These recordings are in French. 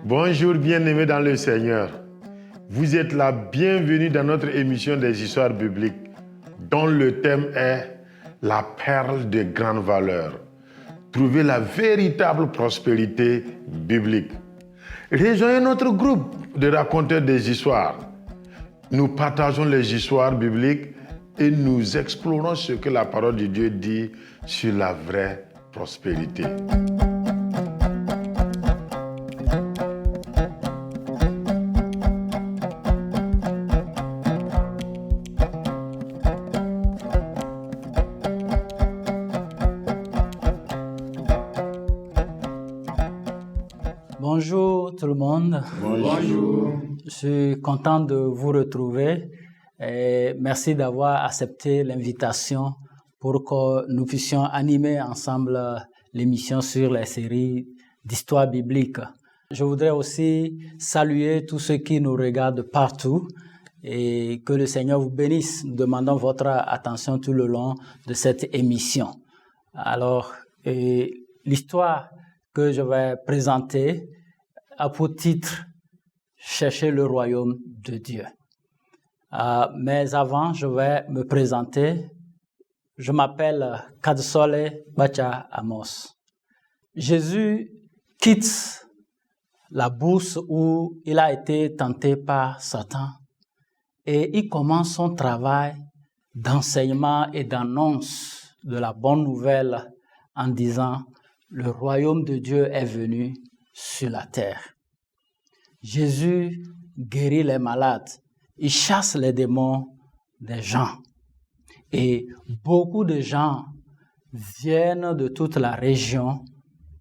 Bonjour bien-aimés dans le Seigneur. Vous êtes la bienvenue dans notre émission des histoires bibliques dont le thème est la perle de grande valeur. Trouver la véritable prospérité biblique. Rejoignez notre groupe de raconteurs des histoires. Nous partageons les histoires bibliques et nous explorons ce que la parole de Dieu dit sur la vraie prospérité. Bonjour tout le monde. Bonjour. Je suis content de vous retrouver et merci d'avoir accepté l'invitation pour que nous puissions animer ensemble l'émission sur les séries d'histoire biblique. Je voudrais aussi saluer tous ceux qui nous regardent partout et que le Seigneur vous bénisse. Nous demandons votre attention tout le long de cette émission. Alors, l'histoire que je vais présenter a pour titre « Chercher le royaume de Dieu ». Mais avant, je vais me présenter. Je m'appelle Kadsole Bacha Amos. Jésus quitte la bourse où il a été tenté par Satan et il commence son travail d'enseignement et d'annonce de la bonne nouvelle en disant « Le royaume de Dieu est venu sur la terre ». Jésus guérit les malades, il chasse les démons des gens. Et beaucoup de gens viennent de toute la région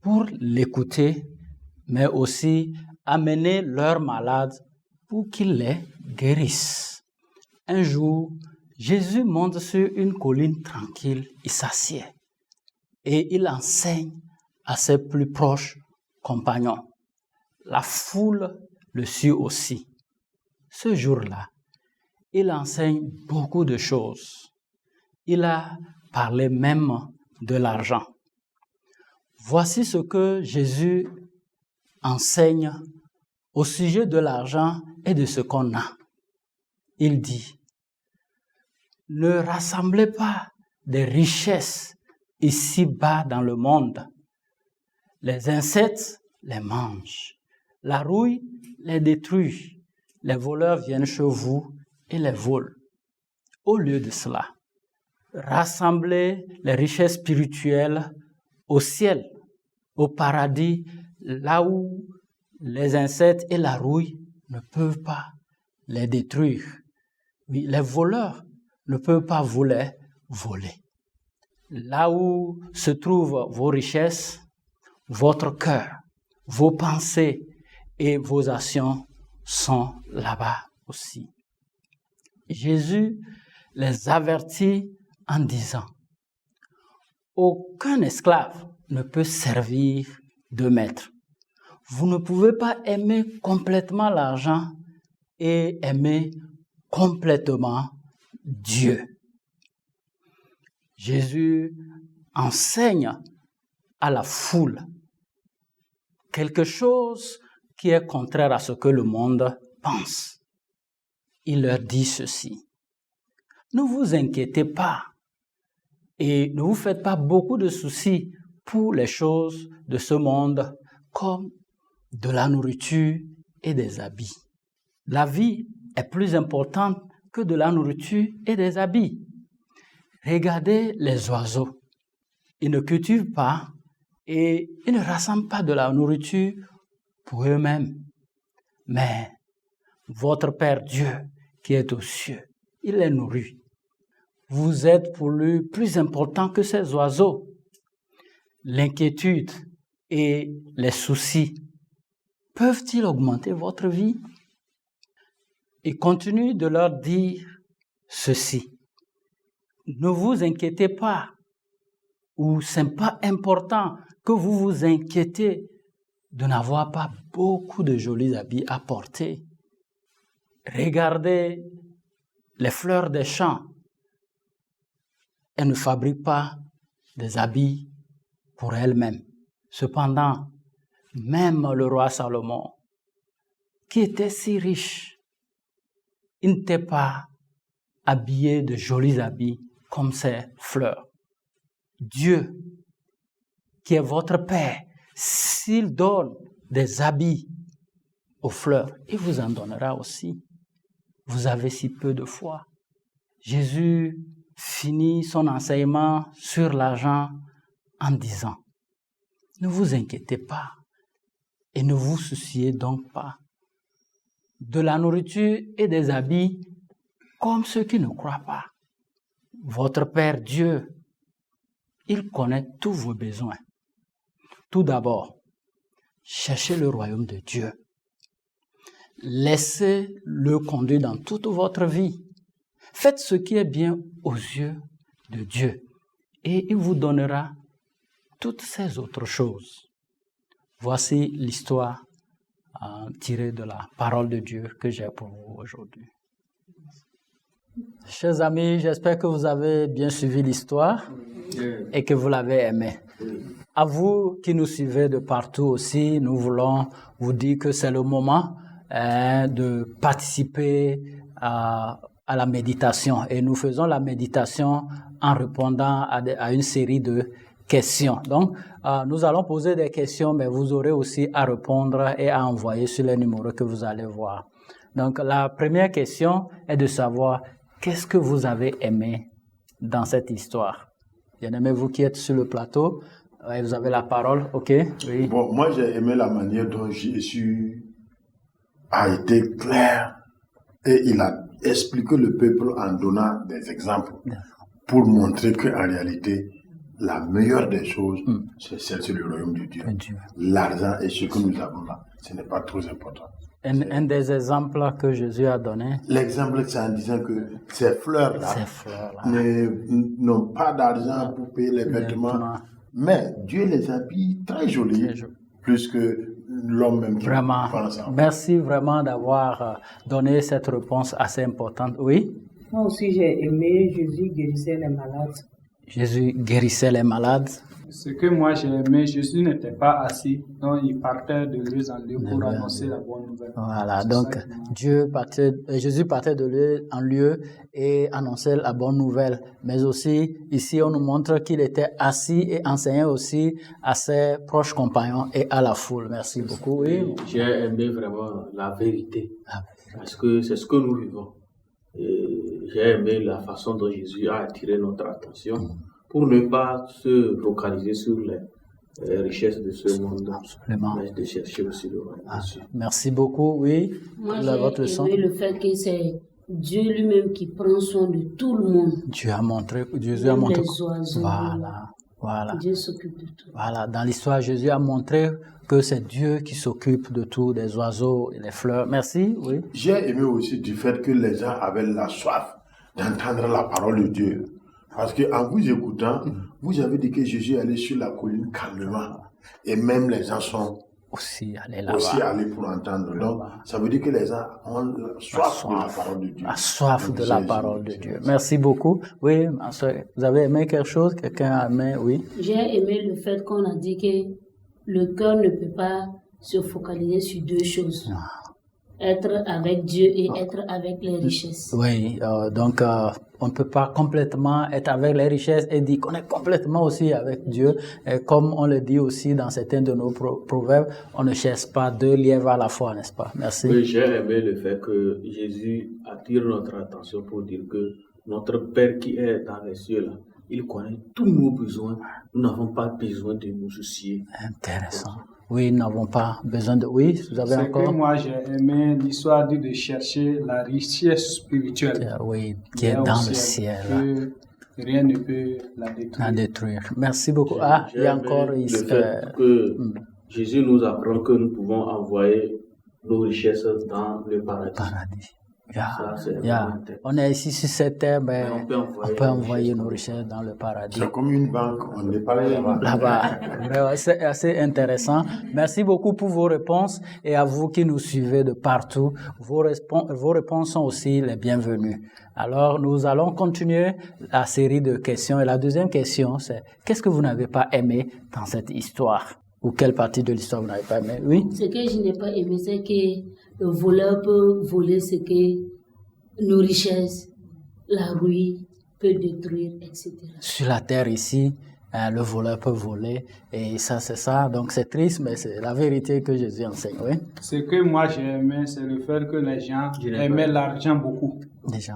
pour l'écouter, mais aussi amener leurs malades pour qu'il les guérisse. Un jour, Jésus monte sur une colline tranquille, il s'assied et il enseigne à ses plus proches compagnons. La foule le suit aussi. Ce jour-là, il enseigne beaucoup de choses. Il a parlé même de l'argent. Voici ce que Jésus enseigne au sujet de l'argent et de ce qu'on a. Il dit, « Ne rassemblez pas des richesses ici-bas dans le monde. Les insectes les mangent. La rouille les détruit. Les voleurs viennent chez vous et les volent. Au lieu de cela, rassemblez les richesses spirituelles au ciel, au paradis, là où les insectes et la rouille ne peuvent pas les détruire. Oui, les voleurs ne peuvent pas vous les voler. Là où se trouvent vos richesses, votre cœur, vos pensées et vos actions sont là-bas aussi. » Jésus les avertit en disant, « Aucun esclave ne peut servir deux maîtres. Vous ne pouvez pas aimer complètement l'argent et aimer complètement Dieu. » Jésus enseigne à la foule quelque chose qui est contraire à ce que le monde pense. Il leur dit ceci. Ne vous inquiétez pas et ne vous faites pas beaucoup de soucis pour les choses de ce monde comme de la nourriture et des habits. La vie est plus importante que de la nourriture et des habits. Regardez les oiseaux. Ils ne cultivent pas et ils ne rassemblent pas de la nourriture pour eux-mêmes. Mais votre Père Dieu qui est aux cieux, il les nourrit. Vous êtes pour lui plus important que ces oiseaux. L'inquiétude et les soucis peuvent-ils augmenter votre vie? Il continue de leur dire ceci. Ne vous inquiétez pas, ou ce n'est pas important que vous vous inquiétez de n'avoir pas beaucoup de jolis habits à porter. Regardez les fleurs des champs. Elles ne fabriquent pas des habits pour elles-mêmes. Cependant, même le roi Salomon, qui était si riche, il n'était pas habillé de jolis habits comme ces fleurs. Dieu, qui est votre Père, s'il donne des habits aux fleurs, il vous en donnera aussi. Vous avez si peu de foi. Jésus finit son enseignement sur l'argent en disant, ne vous inquiétez pas et ne vous souciez donc pas de la nourriture et des habits comme ceux qui ne croient pas. Votre Père Dieu, il connaît tous vos besoins. Tout d'abord, cherchez le royaume de Dieu. Laissez-le conduire dans toute votre vie. Faites ce qui est bien aux yeux de Dieu et il vous donnera toutes ces autres choses. Voici l'histoire tirée de la parole de Dieu que j'ai pour vous aujourd'hui. Chers amis, j'espère que vous avez bien suivi l'histoire et que vous l'avez aimée. À vous qui nous suivez de partout aussi, nous voulons vous dire que c'est le moment de participer à la méditation. Et nous faisons la méditation en répondant à une série de questions. Donc, nous allons poser des questions, mais vous aurez aussi à répondre et à envoyer sur les numéros que vous allez voir. Donc, la première question est de savoir qu'est-ce que vous avez aimé dans cette histoire. Bien aimé, vous qui êtes sur le plateau, vous avez la parole, ok? Oui. Bon, moi j'ai aimé la manière dont Jésus a été clair et il a expliqué le peuple en donnant des exemples pour montrer qu'en réalité, la meilleure des choses, c'est celle sur le royaume de Dieu. L'argent et ce que nous avons là, ce n'est pas trop important. Un des exemples que Jésus a donné. L'exemple, c'est en disant que ces fleurs-là n'ont pas d'argent pour payer les vêtements, mais Dieu les habille très jolis, plus que l'homme même qui pense. Merci vraiment d'avoir donné cette réponse assez importante. Oui? Moi aussi, j'ai aimé Jésus guérissait les malades. Jésus guérissait les malades. Ce que moi j'ai aimé, Jésus n'était pas assis, donc il partait de lieu en lieu pour annoncer la bonne nouvelle. Voilà, donc Jésus partait de lieu en lieu et annonçait la bonne nouvelle. Mais aussi, ici, on nous montre qu'il était assis et enseignait aussi à ses proches compagnons et à la foule. Merci beaucoup. Oui. J'ai aimé vraiment la vérité, parce que c'est ce que nous vivons. Et j'ai aimé la façon dont Jésus a attiré notre attention pour ne pas se focaliser sur les richesses de ce monde, mais de chercher aussi le royaume de Dieu. Merci beaucoup, oui. Moi, j'ai aimé le fait que c'est Dieu lui-même qui prend soin de tout le monde. Jésus a montré. Les oiseaux. Voilà. Dieu s'occupe de tout. Voilà, dans l'histoire, Jésus a montré que c'est Dieu qui s'occupe de tout, des oiseaux et des fleurs. Merci, oui. J'ai aimé aussi du fait que les gens avaient la soif d'entendre la parole de Dieu. Parce qu'en vous écoutant, vous avez dit que Jésus allait sur la colline calmement. Et même les gens sont aussi allés pour entendre. Donc, ça veut dire que les gens ont la soif de la parole de Dieu. La soif de la parole de Dieu. Merci beaucoup. Oui, vous avez aimé quelque chose? Quelqu'un a aimé? Oui. J'ai aimé le fait qu'on a dit que le cœur ne peut pas se focaliser sur deux choses. Être avec Dieu et être avec les richesses. Oui, donc on ne peut pas complètement être avec les richesses et dire qu'on est complètement aussi avec Dieu. Et comme on le dit aussi dans certains de nos proverbes, on ne cherche pas deux lièvres à la fois, n'est-ce pas? Merci. Oui, j'ai aimé le fait que Jésus attire notre attention pour dire que notre Père qui est dans les cieux, là, il connaît tous nos besoins. Nous n'avons pas besoin de nous soucier. Intéressant. Oui, nous n'avons pas besoin de... Oui, vous avez encore... C'est que moi, j'ai aimé l'histoire de chercher la richesse spirituelle. Oui, qui est dans le ciel. Rien ne peut la détruire. Merci beaucoup. Ah, il y a encore... Le fait que Jésus nous apprend que nous pouvons envoyer nos richesses dans le paradis. On est ici sur cette terre, mais on peut envoyer nos richesses dans le paradis. C'est comme une banque, on n'est pas là-bas. Là-bas, c'est assez intéressant. Merci beaucoup pour vos réponses et à vous qui nous suivez de partout. Vos réponses sont aussi les bienvenues. Alors, nous allons continuer la série de questions. Et la deuxième question, c'est qu'est-ce que vous n'avez pas aimé dans cette histoire? Ou quelle partie de l'histoire vous n'avez pas aimé? Oui? Ce que je n'ai pas aimé, c'est que le voleur peut voler ce que nos richesses, la ruine peut détruire, etc. Sur la terre ici, le voleur peut voler et ça c'est ça. Donc c'est triste, mais c'est la vérité que Jésus enseigne. Oui? Ce que moi j'ai aimé, c'est le fait que les gens aimaient l'argent beaucoup. Les gens.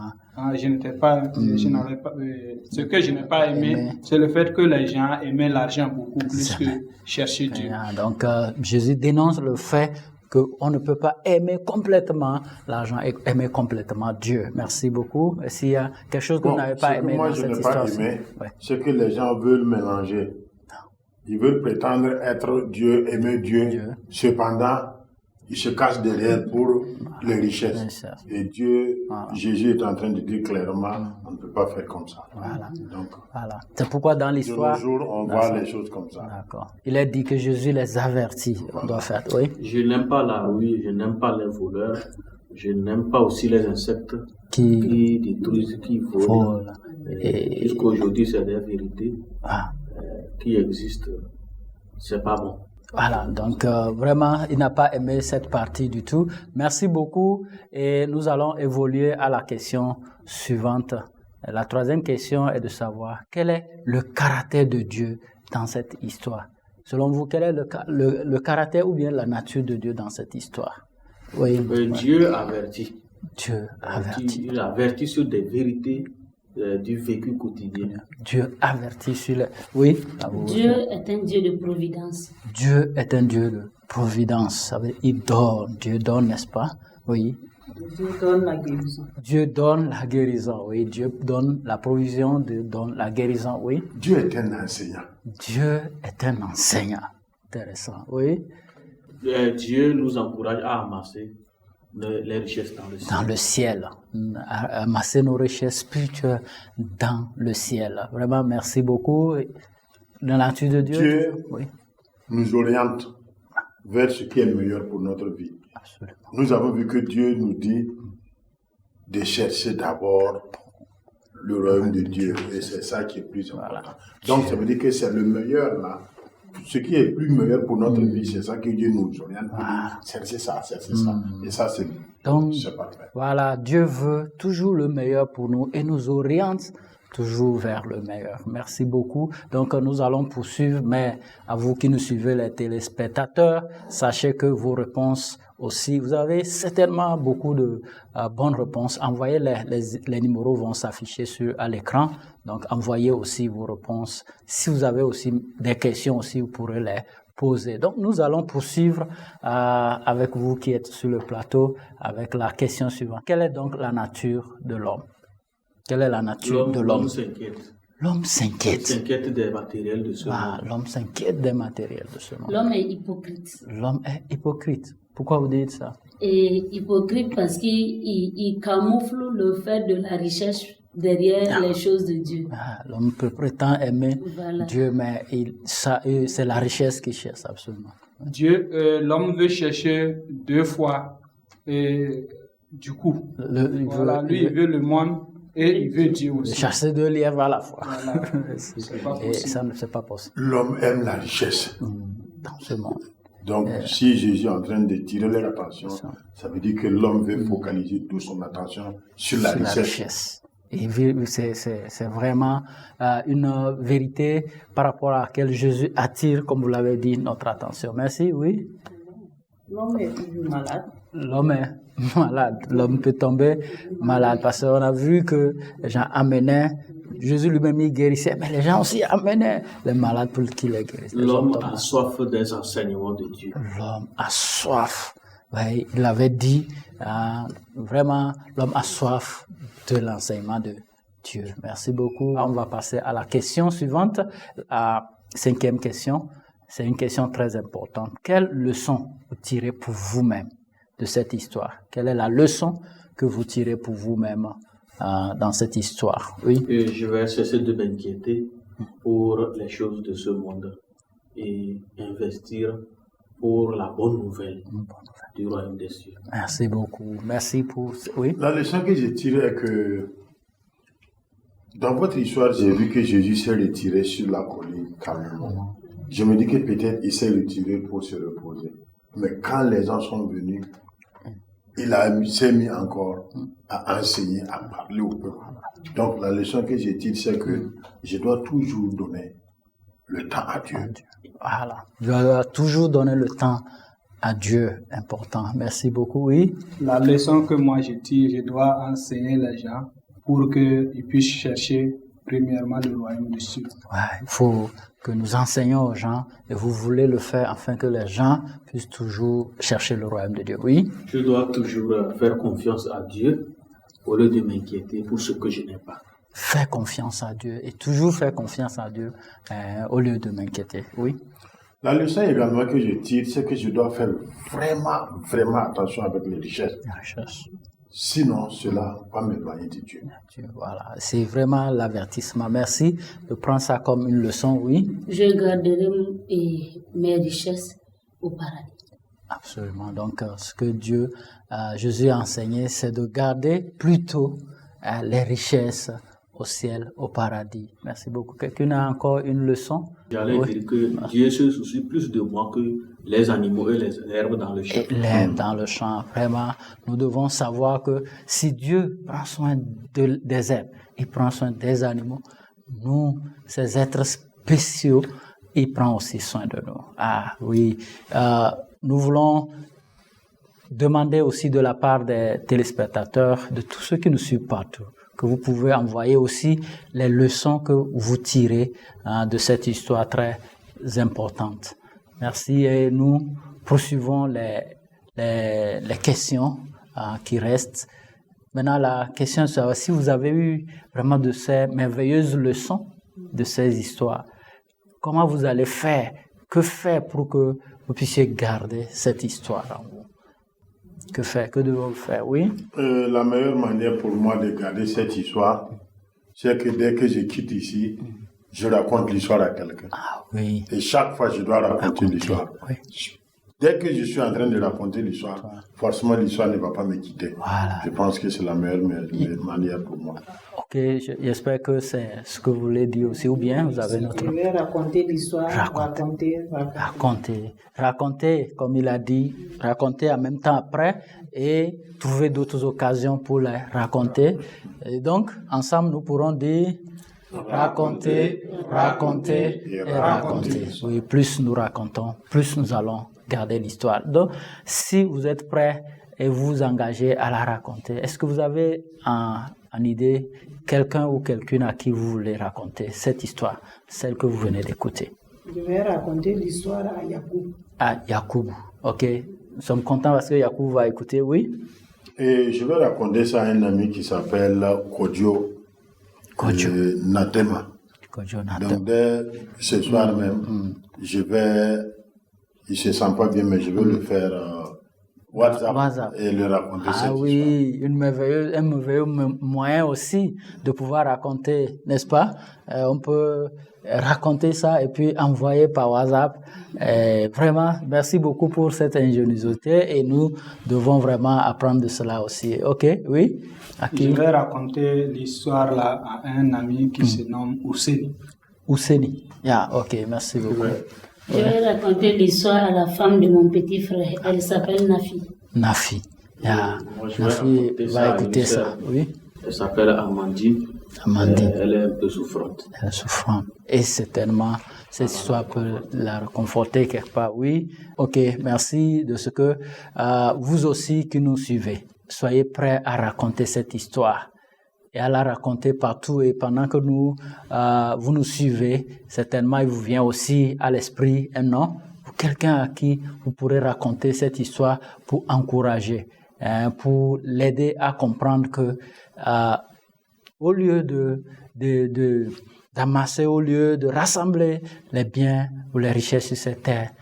Je n'avais pas, ce que je n'ai pas aimé, c'est le fait que les gens aimaient l'argent beaucoup plus que chercher Dieu. Donc Jésus dénonce le fait qu'on ne peut pas aimer complètement l'argent et aimer complètement Dieu. Merci beaucoup. S'il y a quelque chose que vous n'avez pas aimé dans cette histoire, c'est que les gens veulent mélanger. Ils veulent prétendre être Dieu, aimer Dieu. Cependant, ils se cachent derrière pour les richesses. Et Dieu, Jésus est en train de dire clairement, on ne peut pas faire comme ça. Donc, c'est pourquoi dans l'histoire, de nos jours, on voit les choses comme ça. D'accord. Il est dit que Jésus les avertit. On doit faire. Oui. Je n'aime pas la ruine, je n'aime pas les voleurs, je n'aime pas aussi les insectes qui détruisent, qui volent. Et jusqu'aujourd'hui, c'est des vérités qui existent. C'est pas bon. Voilà, donc vraiment, il n'a pas aimé cette partie du tout. Merci beaucoup et nous allons évoluer à la question suivante. La troisième question est de savoir quel est le caractère de Dieu dans cette histoire. Selon vous, quel est le caractère ou bien la nature de Dieu dans cette histoire? Oui. Dieu avertit. Dieu avertit. Il avertit sur des vérités du vécu quotidien. Dieu avertit sur les... Oui. Dieu est un Dieu de providence. Dieu est un Dieu de providence. Ça veut dire, il donne. Dieu donne, n'est-ce pas? Oui. Dieu donne la guérison. Dieu donne la guérison, oui. Dieu donne la provision, Dieu donne la guérison, oui. Dieu est un enseignant. Dieu est un enseignant. Intéressant, oui. Dieu nous encourage à amasser les richesses dans le ciel. Dans le ciel. Amasser nos richesses spirituelles dans le ciel. Vraiment, merci beaucoup. La nature de Dieu. Dieu nous oriente vers ce qui est meilleur pour notre vie. Absolument. Nous avons vu que Dieu nous dit de chercher d'abord le royaume de Dieu. Et c'est ça qui est plus important. Donc, ça veut dire que c'est le meilleur là. Ce qui est plus meilleur pour notre vie, c'est ça que Dieu nous oriente. Cherchez ça, cherchez ça. Et ça, c'est parfait. Voilà, Dieu veut toujours le meilleur pour nous et nous oriente toujours vers le meilleur. Merci beaucoup. Donc, nous allons poursuivre, mais à vous qui nous suivez, les téléspectateurs, sachez que vos réponses aussi, vous avez certainement beaucoup de bonnes réponses. Envoyez les numéros vont s'afficher à l'écran. Donc, envoyez aussi vos réponses. Si vous avez aussi des questions aussi, vous pourrez les poser. Donc, nous allons poursuivre avec vous qui êtes sur le plateau avec la question suivante. Quelle est donc la nature de l'homme? Quelle est la nature de l'homme? L'homme s'inquiète. L'homme s'inquiète. Il s'inquiète des matériels de ce monde. L'homme s'inquiète des matériels de ce monde. L'homme est hypocrite. L'homme est hypocrite. Pourquoi vous dites ça? Et hypocrite parce qu'il camoufle le fait de la richesse derrière les choses de Dieu. L'homme peut prétendre aimer Dieu, mais c'est la richesse qu'il cherche absolument. L'homme veut chercher deux fois. Et du coup, il veut le monde. Et il veut Dieu aussi. Chasser deux lièvres à la fois. Voilà. Et ça ne c'est pas possible. L'homme aime la richesse. Dans ce monde. Donc, si Jésus est en train de tirer leur attention, ça veut dire que l'homme veut focaliser toute son attention sur la richesse. Et c'est vraiment une vérité par rapport à laquelle Jésus attire, comme vous l'avez dit, notre attention. Merci, oui. L'homme est toujours malade. L'homme est malade. L'homme peut tomber malade parce qu'on a vu que les gens amenaient, Jésus lui-même il guérissait, mais les gens aussi amenaient les malades pour qu'il les guérisse. L'homme a soif des enseignements de Dieu. L'homme a soif. Oui, il avait dit, vraiment, l'homme a soif de l'enseignement de Dieu. Merci beaucoup. On va passer à la question suivante, la cinquième question. C'est une question très importante. Quelle leçon vous tirez pour vous-même de cette histoire? Quelle est la leçon que vous tirez pour vous-même dans cette histoire? Oui. Et je vais cesser de m'inquiéter pour les choses de ce monde et investir pour la bonne nouvelle du royaume des cieux. Merci beaucoup. Merci pour... Oui. La leçon que j'ai tirée est que dans votre histoire, j'ai vu que Jésus s'est retiré sur la colline calmement. je me dis que peut-être il s'est retiré pour se reposer. Mais quand les gens sont venus, s'est mis encore à enseigner, à parler au peuple. Donc la leçon que j'ai tire, c'est que je dois toujours donner le temps à Dieu. Voilà. Je dois toujours donner le temps à Dieu. Important. Merci beaucoup. Oui. La leçon que moi je tire, je dois enseigner les gens pour qu'ils puissent chercher premièrement le royaume des cieux. Ouais, il faut que nous enseignions aux gens et vous voulez le faire afin que les gens puissent toujours chercher le royaume de Dieu. Oui. Je dois toujours faire confiance à Dieu au lieu de m'inquiéter pour ce que je n'ai pas. Faire confiance à Dieu et toujours faire confiance à Dieu au lieu de m'inquiéter. Oui. La leçon également que je tire, c'est que je dois faire vraiment attention avec les richesses. La richesse. Sinon, cela va m'éloigner de Dieu. Voilà, c'est vraiment l'avertissement. Merci de prendre ça comme une leçon, oui. Je garderai mes richesses au paradis. Absolument. Donc, ce que Jésus a enseigné, c'est de garder plutôt les richesses au ciel, au paradis. Merci beaucoup. Quelqu'un a encore une leçon? J'allais dire que Dieu se soucie plus de moi que les animaux et les herbes dans le champ. Et l'herbe dans le champ, vraiment, nous devons savoir que si Dieu prend soin des herbes, il prend soin des animaux, nous, ces êtres spéciaux, il prend aussi soin de nous. Ah oui, nous voulons demander aussi de la part des téléspectateurs, de tous ceux qui nous suivent partout, que vous pouvez envoyer aussi les leçons que vous tirez de cette histoire très importante. Merci et nous poursuivons les questions qui restent. Maintenant, la question c'est si vous avez eu vraiment de ces merveilleuses leçons de ces histoires, comment vous allez faire? Que faire pour que vous puissiez garder cette histoire en vous? Que faire? Que devons-nous faire? Oui? La meilleure manière pour moi de garder cette histoire, c'est que dès que je quitte ici, je raconte l'histoire à quelqu'un. Ah oui. Et chaque fois, je dois raconter l'histoire. Oui. Dès que je suis en train de raconter l'histoire, forcément, l'histoire ne va pas me quitter. Voilà. Je pense que c'est la meilleure manière pour moi. Ok, j'espère que c'est ce que vous voulez dire aussi, ou bien vous avez notre... Je vais raconter l'histoire, raconter, comme il a dit, raconter en même temps après et trouver d'autres occasions pour les raconter. Et donc, ensemble, nous pourrons dire raconter. Oui, plus nous racontons, plus nous allons garder l'histoire. Donc, si vous êtes prêts et vous vous engagez à la raconter, est-ce que vous avez en idée quelqu'un ou quelqu'une à qui vous voulez raconter cette histoire, celle que vous venez d'écouter? Je vais raconter l'histoire à Yacoub. À Yacoub, ok. Nous sommes contents parce que Yacoub va écouter, oui? Et je vais raconter ça à un ami qui s'appelle Kodjo Natema. Donc dès ce soir même, il se sent pas bien, mais je vais le faire WhatsApp et le raconter cette histoire. Ah oui, un merveilleux moyen aussi de pouvoir raconter, n'est-ce pas? On peut raconter ça et puis envoyer par WhatsApp. Vraiment, merci beaucoup pour cette ingéniosité et nous devons vraiment apprendre de cela aussi. Ok, oui? Je vais raconter l'histoire là à un ami qui se nomme Ousseni. Ousseni, ok, merci beaucoup. Je vais raconter l'histoire à la femme de mon petit frère. Elle s'appelle Nafi. Nafi, Nafi va écouter ça, oui? Elle s'appelle Amandine. Elle est un peu souffrante. Elle est souffrante. Et certainement, cette histoire peut la réconforter quelque part. Oui. Ok, merci de ce que vous aussi qui nous suivez, soyez prêts à raconter cette histoire et à la raconter partout. Et pendant que vous nous suivez, certainement, il vous vient aussi à l'esprit un nom ou quelqu'un à qui vous pourrez raconter cette histoire pour encourager, pour l'aider à comprendre que au lieu d'amasser, au lieu de rassembler les biens ou les richesses sur cette terre,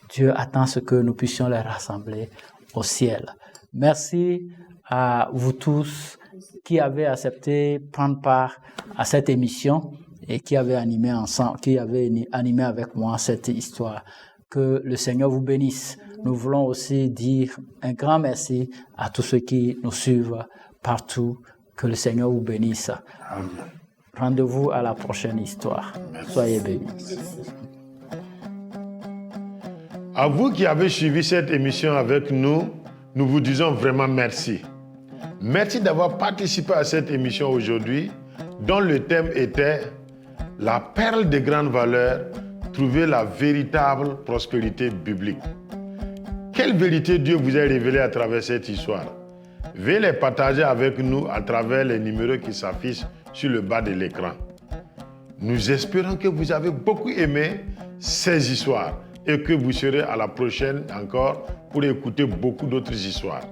Dieu attend ce que nous puissions les rassembler au ciel. Merci à vous tous qui avez accepté prendre part à cette émission et qui avez animé avec moi cette histoire. Que le Seigneur vous bénisse. Nous voulons aussi dire un grand merci à tous ceux qui nous suivent partout. Que le Seigneur vous bénisse. Amen. Rendez-vous à la prochaine histoire. Soyez bénis. À vous qui avez suivi cette émission avec nous, nous vous disons vraiment merci. Merci d'avoir participé à cette émission aujourd'hui, dont le thème était « La perle de grande valeur, trouver la véritable prospérité biblique ». Quelle vérité Dieu vous a révélée à travers cette histoire? Veuillez les partager avec nous à travers les numéros qui s'affichent sur le bas de l'écran. Nous espérons que vous avez beaucoup aimé ces histoires et que vous serez à la prochaine encore pour écouter beaucoup d'autres histoires.